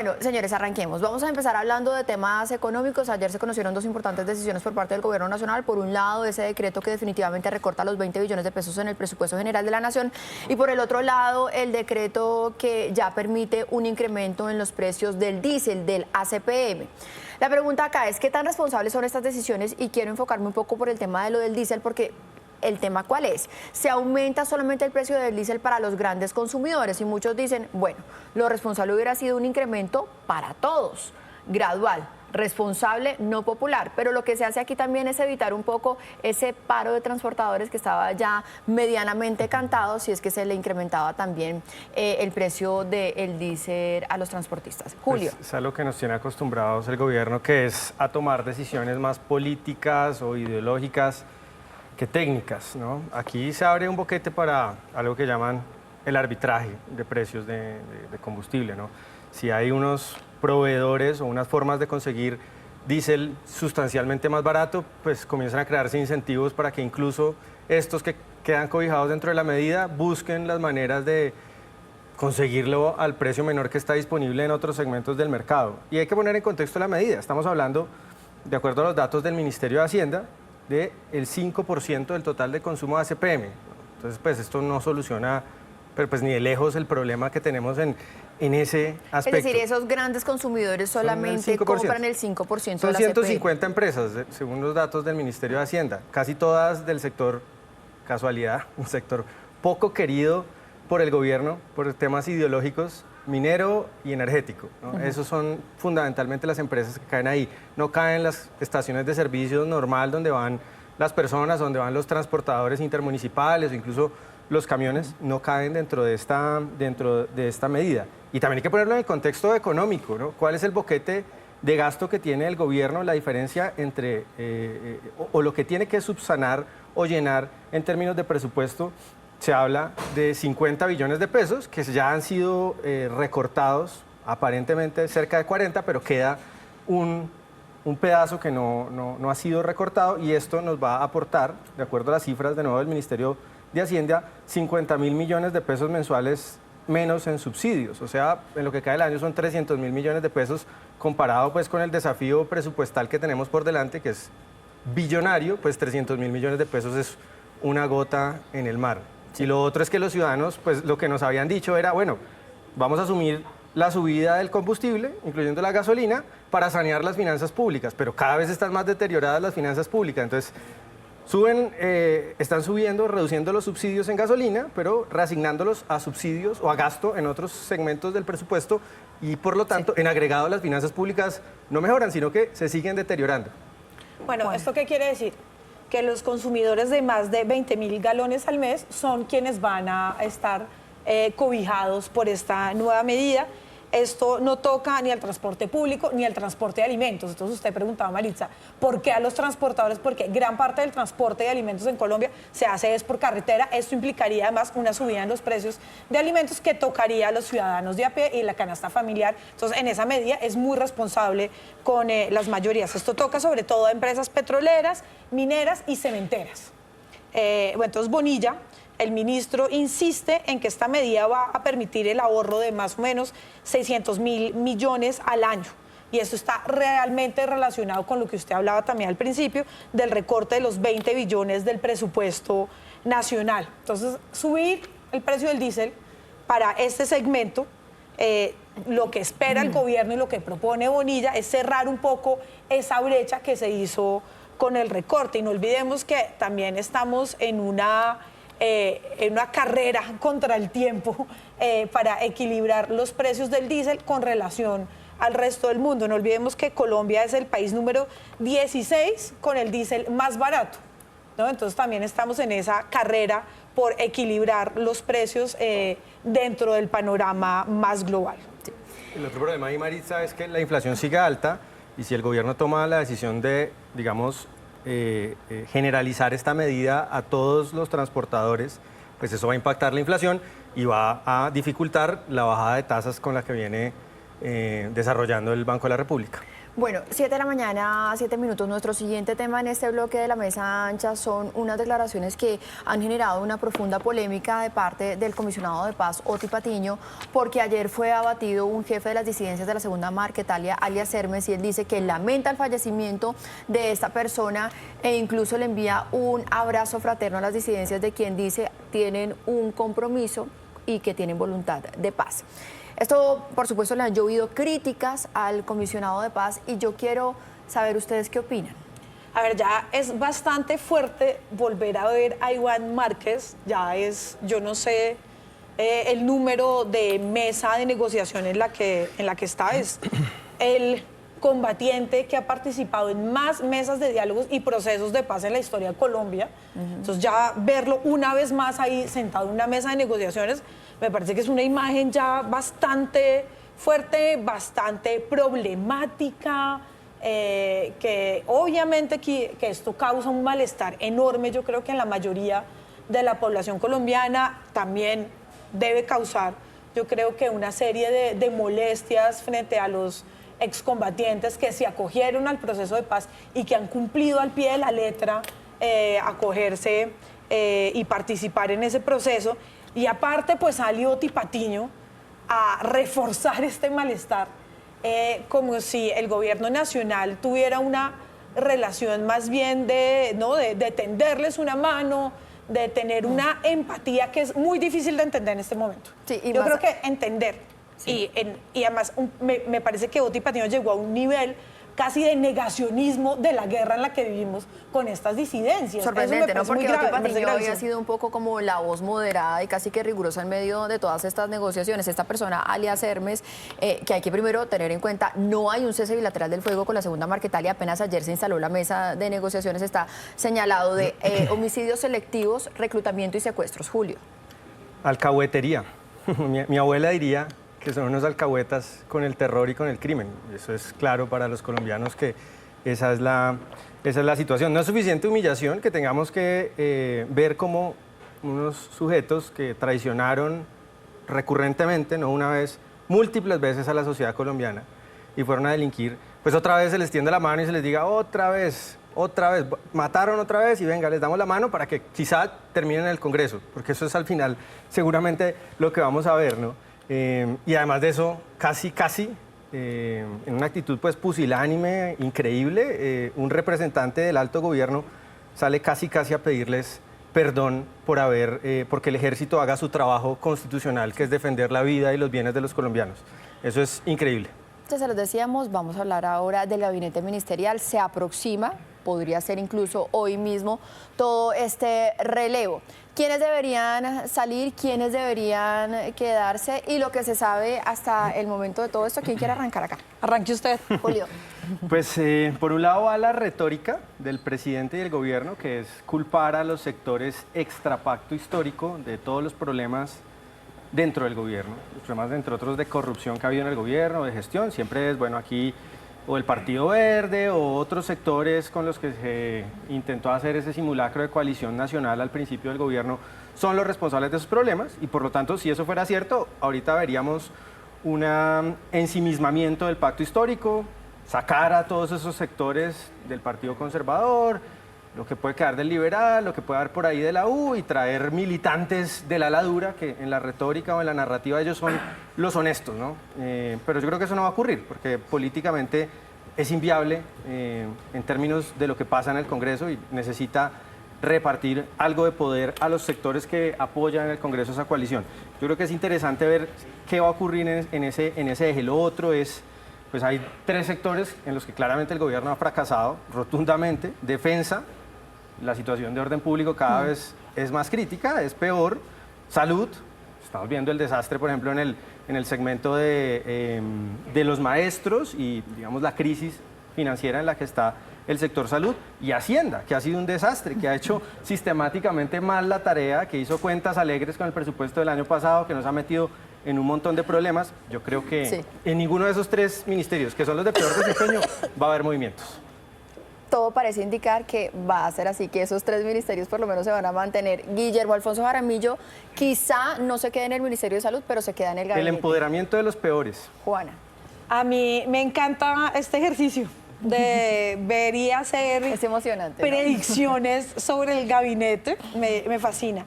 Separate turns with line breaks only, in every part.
Bueno, señores, arranquemos. Vamos a empezar hablando de temas económicos. Ayer se conocieron dos importantes decisiones por parte del Gobierno Nacional. Por un lado, ese decreto que definitivamente recorta los 20 billones de pesos en el presupuesto general de la Nación. Y por el otro lado, el decreto que ya permite un incremento en los precios del diésel, del ACPM. La pregunta acá es, ¿qué tan responsables son estas decisiones? Y quiero enfocarme un poco por el tema de lo del diésel, porque ¿el tema cuál es? Se aumenta solamente el precio del diésel para los grandes consumidores y muchos dicen, bueno, lo responsable hubiera sido un incremento para todos, gradual, responsable, no popular, pero lo que se hace aquí también es evitar un poco ese paro de transportadores que estaba ya medianamente cantado si es que se le incrementaba también el precio del diésel a los transportistas. Julio.
Es a lo que nos tiene acostumbrados el gobierno, que es a tomar decisiones más políticas o ideológicas que técnicas, ¿no? Aquí se abre un boquete para algo que llaman el arbitraje de precios de combustible, ¿no? Si hay unos proveedores o unas formas de conseguir diésel sustancialmente más barato, pues comienzan a crearse incentivos para que incluso estos que quedan cobijados dentro de la medida busquen las maneras de conseguirlo al precio menor que está disponible en otros segmentos del mercado. Y hay que poner en contexto la medida. Estamos hablando, de acuerdo a los datos del Ministerio de Hacienda, del 5% del total de consumo de ACPM. Entonces, pues esto no soluciona, pero pues ni de lejos el problema que tenemos en ese aspecto.
Es decir, esos grandes consumidores solamente compran el 5%
Son
de la
150 empresas, según los datos del Ministerio de Hacienda, casi todas del sector, casualidad, un sector poco querido por el gobierno, por temas ideológicos, minero y energético, ¿no? Esos son fundamentalmente las empresas que caen ahí. No caen las estaciones de servicio normal donde van las personas, donde van los transportadores intermunicipales o incluso los camiones, no caen dentro de esta medida. Y también hay que ponerlo en el contexto económico, ¿no? ¿Cuál es el boquete de gasto que tiene el gobierno, la diferencia entre, o lo que tiene que subsanar o llenar en términos de presupuesto? Se habla de 50 billones de pesos que ya han sido recortados, aparentemente cerca de 40, pero queda un pedazo que no ha sido recortado y esto nos va a aportar, de acuerdo a las cifras de nuevo del Ministerio de Hacienda, 50.000 millones de pesos mensuales menos en subsidios. O sea, en lo que cae el año son 300.000 millones de pesos comparado pues con el desafío presupuestal que tenemos por delante, que es billonario, pues 300.000 millones de pesos es una gota en el mar. Y lo otro es que los ciudadanos, pues lo que nos habían dicho era, bueno, vamos a asumir la subida del combustible, incluyendo la gasolina, para sanear las finanzas públicas, pero cada vez están más deterioradas las finanzas públicas. Entonces, están subiendo, reduciendo los subsidios en gasolina, pero reasignándolos a subsidios o a gasto en otros segmentos del presupuesto y, por lo tanto, en agregado las finanzas públicas no mejoran, sino que se siguen deteriorando.
Bueno, ¿esto qué quiere decir? Que los consumidores de más de 20.000 galones al mes son quienes van a estar cobijados por esta nueva medida. Esto no toca ni al transporte público ni al transporte de alimentos. Entonces usted preguntaba, Maritza, ¿por qué a los transportadores? Porque gran parte del transporte de alimentos en Colombia se hace por carretera. Esto implicaría además una subida en los precios de alimentos que tocaría a los ciudadanos de a pie y la canasta familiar. Entonces, en esa medida es muy responsable con las mayorías. Esto toca sobre todo a empresas petroleras, mineras y cementeras. Bueno, entonces Bonilla, el ministro, insiste en que esta medida va a permitir el ahorro de más o menos 600.000 millones al año. Y eso está realmente relacionado con lo que usted hablaba también al principio, del recorte de los 20 billones del presupuesto nacional. Entonces, subir el precio del diésel para este segmento, lo que espera el gobierno y lo que propone Bonilla es cerrar un poco esa brecha que se hizo con el recorte. Y no olvidemos que también estamos en una carrera contra el tiempo para equilibrar los precios del diésel con relación al resto del mundo. No olvidemos que Colombia es el país número 16 con el diésel más barato, ¿no? Entonces también estamos en esa carrera por equilibrar los precios dentro del panorama más global.
El otro problema ahí, Maritza, es que la inflación sigue alta y si el gobierno toma la decisión de, digamos, generalizar esta medida a todos los transportadores, pues eso va a impactar la inflación y va a dificultar la bajada de tasas con la que viene desarrollando el Banco de la República.
Bueno, 7 de la mañana, 7 minutos. Nuestro siguiente tema en este bloque de la mesa ancha son unas declaraciones que han generado una profunda polémica de parte del comisionado de paz, Oti Patiño, porque ayer fue abatido un jefe de las disidencias de la Segunda Marquetalia, alias Hermes, y él dice que lamenta el fallecimiento de esta persona e incluso le envía un abrazo fraterno a las disidencias de quien dice tienen un compromiso y que tienen voluntad de paz. Esto, por supuesto, le han llovido críticas al comisionado de paz y yo quiero saber ustedes qué opinan.
A ver, ya es bastante fuerte volver a ver a Iván Márquez, ya es, yo no sé, el número de mesa de negociación en la que está, es el combatiente que ha participado en más mesas de diálogos y procesos de paz en la historia de Colombia. Entonces ya verlo una vez más ahí sentado en una mesa de negociaciones, me parece que es una imagen ya bastante fuerte, bastante problemática, que obviamente que esto causa un malestar enorme, yo creo que en la mayoría de la población colombiana también debe causar, yo creo que una serie de molestias frente a los excombatientes que se acogieron al proceso de paz y que han cumplido al pie de la letra acogerse y participar en ese proceso. Y aparte, pues salió Oti Patiño a reforzar este malestar, como si el gobierno nacional tuviera una relación más bien de tenderles una mano, de tener una empatía que es muy difícil de entender en este momento.
Sí, y
yo
más...
creo que entender, sí. y además me parece que Oti Patiño llegó a un nivel casi de negacionismo de la guerra en la que vivimos con estas disidencias.
Sorprendente, ¿no? Porque Oti Patiño había
gravísimo.
sido un poco como la voz moderada y casi que rigurosa en medio de todas estas negociaciones. Esta persona, alias Hermes, que hay que primero tener en cuenta, no hay un cese bilateral del fuego con la Segunda Marquetalia. Apenas ayer se instaló la mesa de negociaciones, está señalado de homicidios selectivos, reclutamiento y secuestros. Julio.
Alcahuetería. Mi abuela diría que son unos alcahuetas con el terror y con el crimen. Eso es claro para los colombianos que esa es la situación. No es suficiente humillación que tengamos que ver como unos sujetos que traicionaron recurrentemente, no una vez, múltiples veces a la sociedad colombiana y fueron a delinquir, pues otra vez se les tiende la mano y se les diga otra vez, mataron otra vez y venga, les damos la mano para que quizá terminen en el Congreso, porque eso es al final seguramente lo que vamos a ver, ¿no? Y además de eso, casi, en una actitud pues pusilánime, increíble, un representante del alto gobierno sale casi a pedirles perdón porque el ejército haga su trabajo constitucional, que es defender la vida y los bienes de los colombianos. Eso es increíble.
Ya se los decíamos, vamos a hablar ahora del gabinete ministerial. Se aproxima, podría ser incluso hoy mismo, todo este relevo. ¿Quiénes deberían salir? ¿Quiénes deberían quedarse? Y lo que se sabe hasta el momento de todo esto, ¿quién quiere arrancar acá?
Arranque usted.
Julio.
Pues por un lado va la retórica del presidente y del gobierno, que es culpar a los sectores extrapacto histórico de todos los problemas dentro del gobierno. Los problemas, entre otros, de corrupción que ha habido en el gobierno, de gestión. Siempre es, bueno, aquí o el Partido Verde o otros sectores con los que se intentó hacer ese simulacro de coalición nacional al principio del gobierno son los responsables de esos problemas y por lo tanto, si eso fuera cierto, ahorita veríamos un ensimismamiento del pacto histórico, sacar a todos esos sectores del Partido Conservador, lo que puede quedar del liberal, lo que puede haber por ahí de la U y traer militantes del ala dura que en la retórica o en la narrativa ellos son los honestos, ¿no? Pero yo creo que eso no va a ocurrir porque políticamente es inviable en términos de lo que pasa en el Congreso y necesita repartir algo de poder a los sectores que apoyan en el Congreso esa coalición. Yo creo que es interesante ver qué va a ocurrir en ese eje. Lo otro es, pues hay tres sectores en los que claramente el gobierno ha fracasado rotundamente. Defensa, la situación de orden público cada vez es más crítica, es peor. Salud, estamos viendo el desastre, por ejemplo, en el segmento de los maestros y, digamos, la crisis financiera en la que está el sector salud. Y Hacienda, que ha sido un desastre, que ha hecho sistemáticamente mal la tarea, que hizo cuentas alegres con el presupuesto del año pasado, que nos ha metido en un montón de problemas. Yo creo que en ninguno de esos tres ministerios, que son los de peor desempeño, va a haber movimientos.
Todo parece indicar que va a ser así, que esos tres ministerios por lo menos se van a mantener. Guillermo Alfonso Jaramillo quizá no se quede en el Ministerio de Salud, pero se queda en el gabinete.
El empoderamiento de los peores.
Juana.
A mí me encanta este ejercicio. debería ser
Es emocionante, ¿no?
predicciones sobre el gabinete, me fascina.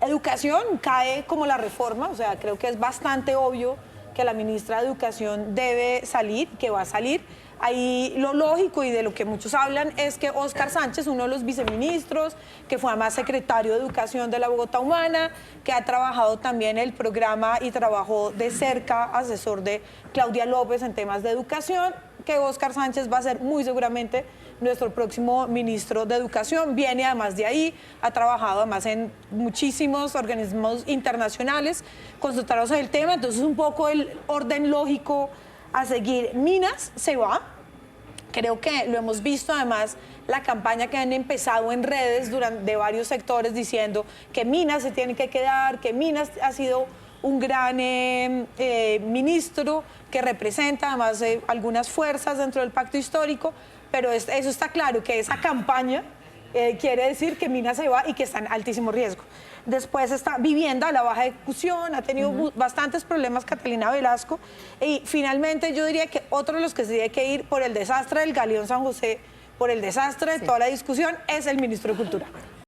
Educación cae como la reforma, o sea, creo que es bastante obvio que la ministra de Educación debe salir, que va a salir. Ahí lo lógico y de lo que muchos hablan es que Óscar Sánchez, uno de los viceministros, que fue además secretario de Educación de la Bogotá Humana, que ha trabajado también el programa y trabajó de cerca, asesor de Claudia López en temas de educación, que Óscar Sánchez va a ser muy seguramente nuestro próximo ministro de Educación. Viene además de ahí, ha trabajado además en muchísimos organismos internacionales consultados en el tema, entonces un poco el orden lógico a seguir. Minas se va. Creo que lo hemos visto además, la campaña que han empezado en redes de varios sectores diciendo que Minas se tiene que quedar, que Minas ha sido un gran ministro que representa además algunas fuerzas dentro del pacto histórico, pero eso está claro, que esa campaña quiere decir que Minas se va y que está en altísimo riesgo. Después está vivienda, la baja ejecución, ha tenido bastantes problemas Catalina Velasco. Y finalmente yo diría que otro de los que se tiene que ir por el desastre del Galeón San José, por el desastre de toda la discusión, es el ministro de Cultura.